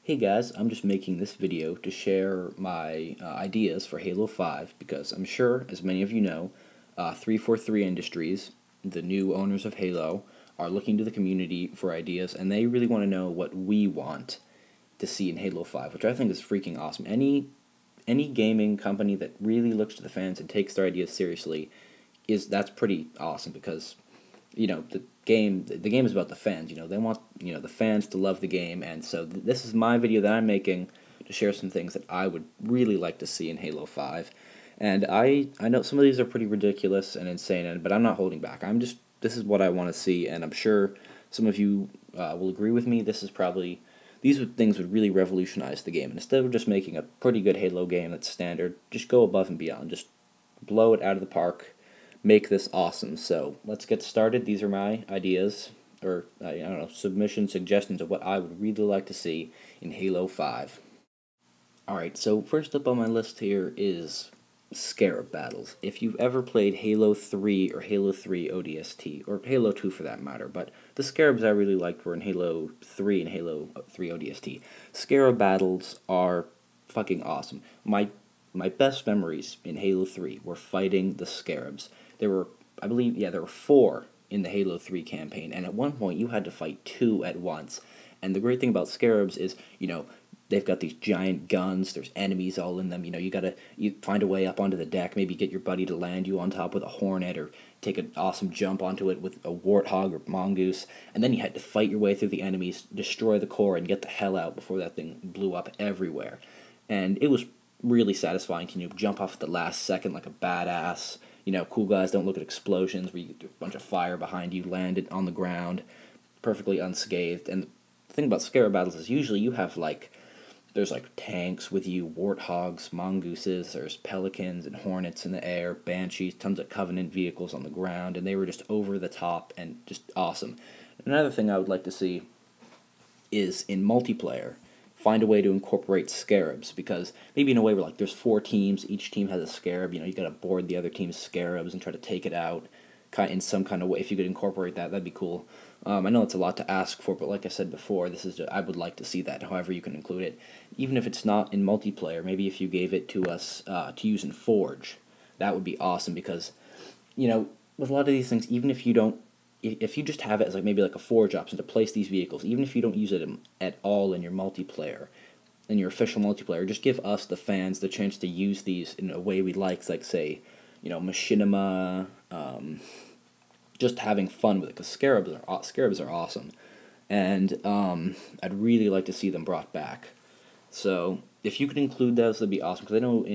Hey guys, I'm just making this video to share my ideas for Halo 5 because I'm sure, as many of you know, 343 Industries, the new owners of Halo, are looking to the community for ideas and they really want to know what we want to see in Halo 5, which I think is freaking awesome. Any gaming company that really looks to the fans and takes their ideas seriously that's pretty awesome because the game is about the fans. They want the fans to love the game, and so this is my video that I'm making to share some things that I would really like to see in Halo 5. And I know some of these are pretty ridiculous and insane, but I'm not holding back. This is what I want to see, and I'm sure some of you will agree with me. Things would really revolutionize the game. And instead of just making a pretty good Halo game that's standard, just go above and beyond. Just blow it out of the park. Make this awesome. So let's get started. These are my ideas, or I don't know, suggestions of what I would really like to see in Halo 5. Alright, so first up on my list here is Scarab battles. If you've ever played Halo 3 or Halo 3 ODST, or Halo 2 for that matter, but the Scarabs I really liked were in Halo 3 and Halo 3 ODST. Scarab battles are fucking awesome. My best memories in Halo 3 were fighting the Scarabs. I believe there were 4 in the Halo 3 campaign, and at one point you had to fight 2 at once. And the great thing about Scarabs is, they've got these giant guns, there's enemies all in them, you find a way up onto the deck, maybe get your buddy to land you on top with a Hornet, or take an awesome jump onto it with a Warthog or Mongoose, and then you had to fight your way through the enemies, destroy the core, and get the hell out before that thing blew up everywhere. And it was really satisfying. Can you jump off at the last second like a badass? Cool guys don't look at explosions where you get a bunch of fire behind you, land it on the ground, perfectly unscathed. And the thing about Scarab battles is usually you have there's tanks with you, Warthogs, Mongooses, there's Pelicans and Hornets in the air, Banshees, tons of Covenant vehicles on the ground, and they were just over the top and just awesome. Another thing I would like to see is in multiplayer, find a way to incorporate Scarabs, because maybe in a way where there's 4 teams, each team has a Scarab, you gotta board the other team's Scarabs and try to take it out in some kind of way. If you could incorporate that, that'd be cool. I know it's a lot to ask for, but like I said before, I would like to see that, however you can include it. Even if it's not in multiplayer, maybe if you gave it to us to use in Forge, that would be awesome, because, with a lot of these things, even if you don't, if you just have it as maybe a Forge option to place these vehicles, even if you don't use it at all in your multiplayer, in your official multiplayer, just give us, the fans, the chance to use these in a way we like say, machinima, just having fun with it, because Scarabs are awesome, and I'd really like to see them brought back. So if you could include those, that'd be awesome, because I know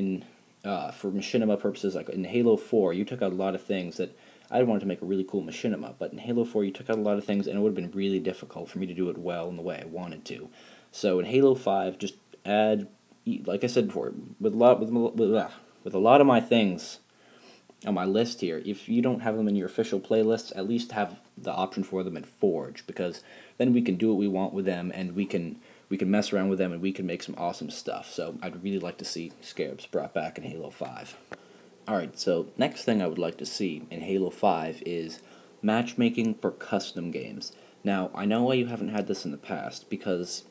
for machinima purposes, in Halo 4, you took out a lot of things that I wanted to make a really cool machinima, but in Halo 4 you took out a lot of things, and it would have been really difficult for me to do it well in the way I wanted to. So in Halo 5, just add, like I said before, with a lot of my things on my list here, if you don't have them in your official playlists, at least have the option for them in Forge, because then we can do what we want with them, and we can mess around with them, and we can make some awesome stuff. So I'd really like to see Scarabs brought back in Halo 5. Alright, so next thing I would like to see in Halo 5 is matchmaking for custom games. Now, I know why you haven't had this in the past, because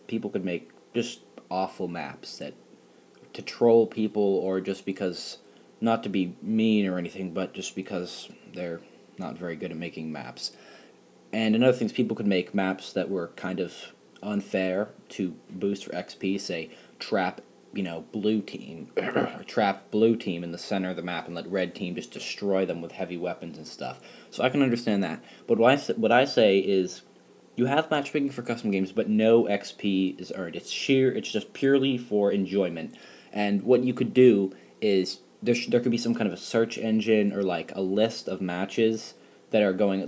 people could make just awful maps to troll people, or just because, not to be mean or anything, but just because they're not very good at making maps. And another thing is, people could make maps that were kind of unfair to boost for XP, say trap blue team, or trap blue team in the center of the map and let red team just destroy them with heavy weapons and stuff. So I can understand that. But what I say is, you have matchmaking for custom games, but no XP is earned. It's just purely for enjoyment. And what you could do is, there could be some kind of a search engine, or a list of matches that are going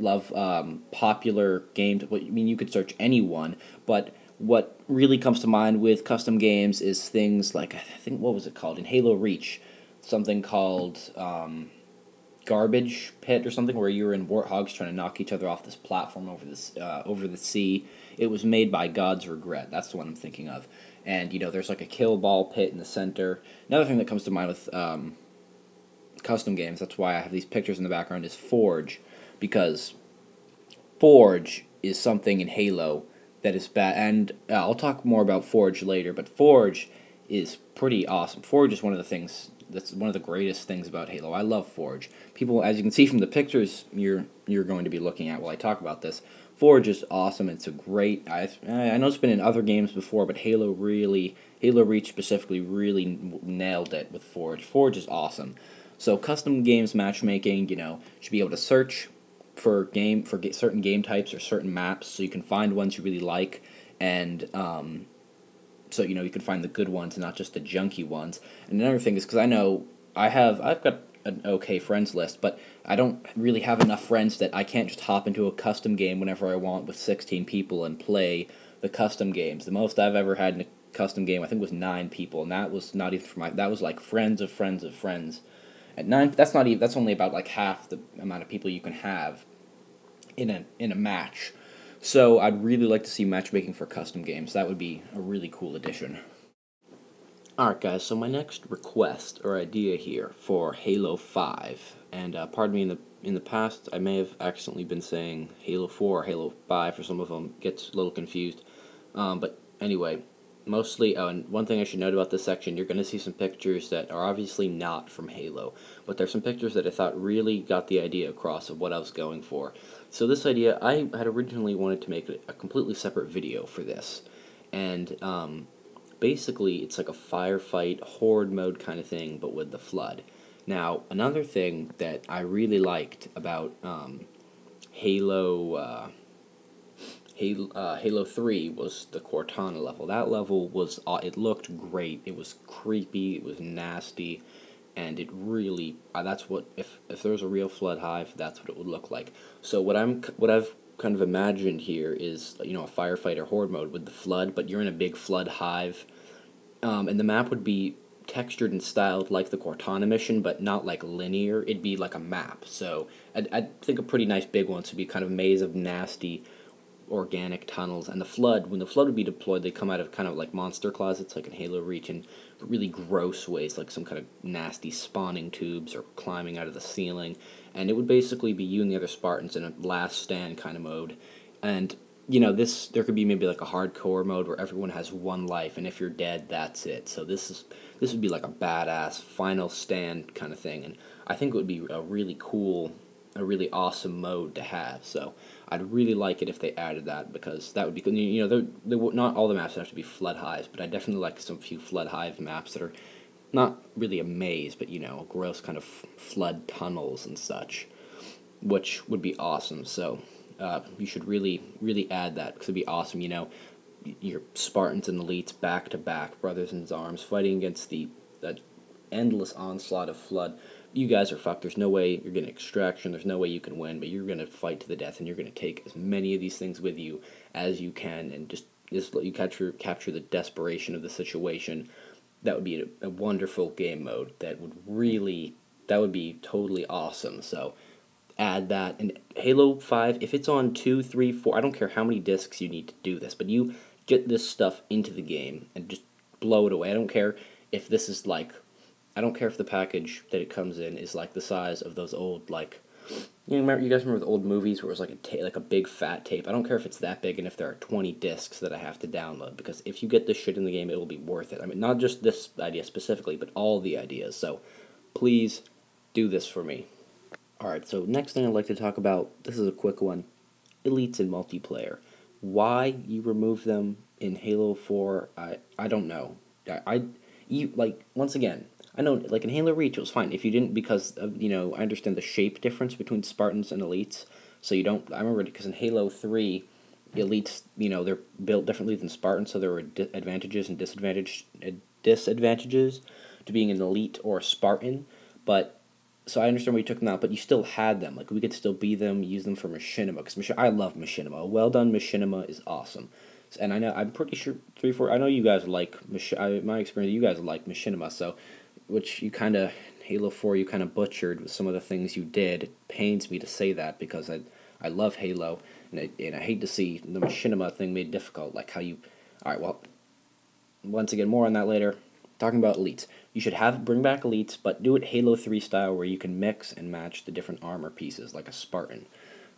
popular games. You could search anyone, but what really comes to mind with custom games is things like, I think, what was it called in Halo Reach? Something called Garbage Pit or something, where you were in Warthogs trying to knock each other off this platform over the sea. It was made by God's Regret. That's the one I'm thinking of. And there's a kill ball pit in the center. Another thing that comes to mind with custom games, that's why I have these pictures in the background, is Forge, because Forge is something in Halo that is bad. And I'll talk more about Forge later, but Forge is pretty awesome. Forge is one of the things that's one of the greatest things about Halo. I love Forge. People, as you can see from the pictures you're going to be looking at while I talk about this, Forge is awesome. It's a great. I know it's been in other games before, but Halo Reach specifically really nailed it with Forge. Forge is awesome. So custom games matchmaking, should be able to search for certain game types or certain maps, so you can find ones you really like, and so you can find the good ones and not just the junky ones. And another thing is, because I know I've got an okay friends list, but I don't really have enough friends that I can't just hop into a custom game whenever I want with 16 people and play the custom games. The most I've ever had in a custom game, I think, was 9 people, and that was not even for that was like friends of friends of friends. At 9, that's only about like half the amount of people you can have in a match. So I'd really like to see matchmaking for custom games. That would be a really cool addition. Alright guys, so my next request or idea here for Halo 5, and pardon me, in the past I may have accidentally been saying Halo 4 or Halo 5 for some of them, gets a little confused, but anyway, mostly, and one thing I should note about this section, you're going to see some pictures that are obviously not from Halo, but there's some pictures that I thought really got the idea across of what I was going for. So this idea, I had originally wanted to make a completely separate video for this, and basically it's like a firefight, horde mode kind of thing, but with the Flood. Now, another thing that I really liked about Halo 3 was the Cortana level. That level was, it looked great, it was creepy, it was nasty, and it really, that's what, if there was a real Flood hive, that's what it would look like. So what I've kind of imagined here is, a firefight or horde mode with the Flood, but you're in a big Flood hive, and the map would be textured and styled like the Cortana mission, but not like linear. It'd be like a map. So I'd think a pretty nice big one would be kind of a maze of nasty organic tunnels, and when the Flood would be deployed, they come out of kind of like monster closets, like in Halo Reach, in really gross ways, like some kind of nasty spawning tubes or climbing out of the ceiling, and it would basically be you and the other Spartans in a last stand kind of mode, and there could be maybe like a hardcore mode where everyone has one life, and if you're dead, that's it. So this would be like a badass final stand kind of thing, and I think it would be a really cool, a really awesome mode to have. So I'd really like it if they added that, because that would be good. Not all the maps have to be Flood hives, but I definitely like some few Flood hive maps that are not really a maze, but gross kind of Flood tunnels and such, which would be awesome. So you should really, really add that, because it'd be awesome. Your Spartans and elites back to back, brothers in arms, fighting against that endless onslaught of Flood. You guys are fucked. There's no way you're getting extraction. There's no way you can win, but you're going to fight to the death, and you're going to take as many of these things with you as you can, and just let you capture the desperation of the situation. That would be a wonderful game mode. That would be totally awesome. So add that. And Halo 5, if it's on 2, 3, 4, I don't care how many discs you need to do this, but you get this stuff into the game and just blow it away. I don't care if this is like, I don't care if the package that it comes in is like the size of those old, like, you guys remember the old movies where it was like a big fat tape? I don't care if it's that big and if there are 20 discs that I have to download, because if you get this shit in the game, it will be worth it. I mean, not just this idea specifically, but all the ideas. So please do this for me. Alright, so next thing I'd like to talk about, this is a quick one, elites in multiplayer. Why you remove them in Halo 4, I don't know. Once again, I know, like in Halo Reach, it was fine if you didn't, because of, I understand the shape difference between Spartans and elites, so you don't, I remember, because in Halo 3, the elites, they're built differently than Spartans, so there were advantages and disadvantages to being an elite or a Spartan, but, so I understand why you took them out, but you still had them, like, we could still be them, use them for machinima, because I love machinima. A well-done machinima is awesome. And I'm pretty sure, I know you guys like, my experience, you guys like machinima, so, which you kind of, Halo 4, you kind of butchered with some of the things you did. It pains me to say that, because I love Halo, and I hate to see the machinima thing made difficult, like how you, alright, well, once again, more on that later. Talking about elites. You should bring back elites, but do it Halo 3 style, where you can mix and match the different armor pieces, like a Spartan.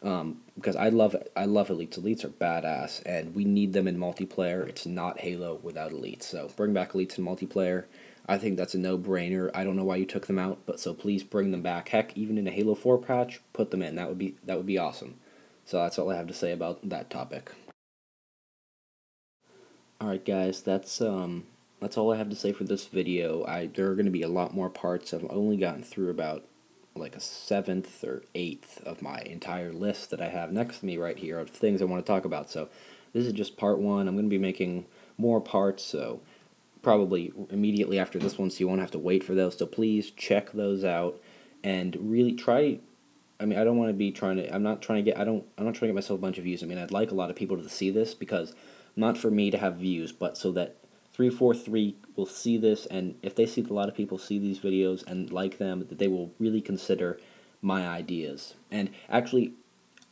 because I love elites. Elites are badass, and we need them in multiplayer. It's not Halo without elites. So bring back elites in multiplayer. I think that's a no-brainer. I don't know why you took them out, but so please bring them back. Heck, even in a Halo 4 patch, put them in. That would be awesome. So that's all I have to say about that topic. All right, guys, that's all I have to say for this video. There are going to be a lot more parts. I've only gotten through about like a seventh or eighth of my entire list that I have next to me right here of things I want to talk about. So this is just part one. I'm going to be making more parts, so probably immediately after this one, so you won't have to wait for those. So please check those out and really try. I mean, I don't want to be trying to. I'm not trying to get. I'm not trying to get myself a bunch of views. I mean, I'd like a lot of people to see this because not for me to have views, but so that 343 will see this, and if they see a lot of people see these videos and like them, that they will really consider my ideas. And actually,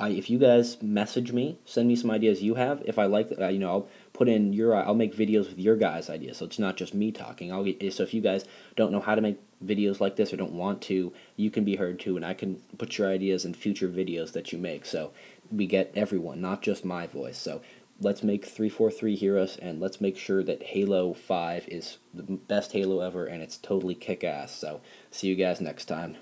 if you guys message me, send me some ideas you have. If I like, I'll put in I'll make videos with your guys' ideas. So it's not just me talking. So if you guys don't know how to make videos like this or don't want to, you can be heard too, and I can put your ideas in future videos that you make. So we get everyone, not just my voice. So let's make 343 hear us, and let's make sure that Halo 5 is the best Halo ever, and it's totally kick-ass. So see you guys next time.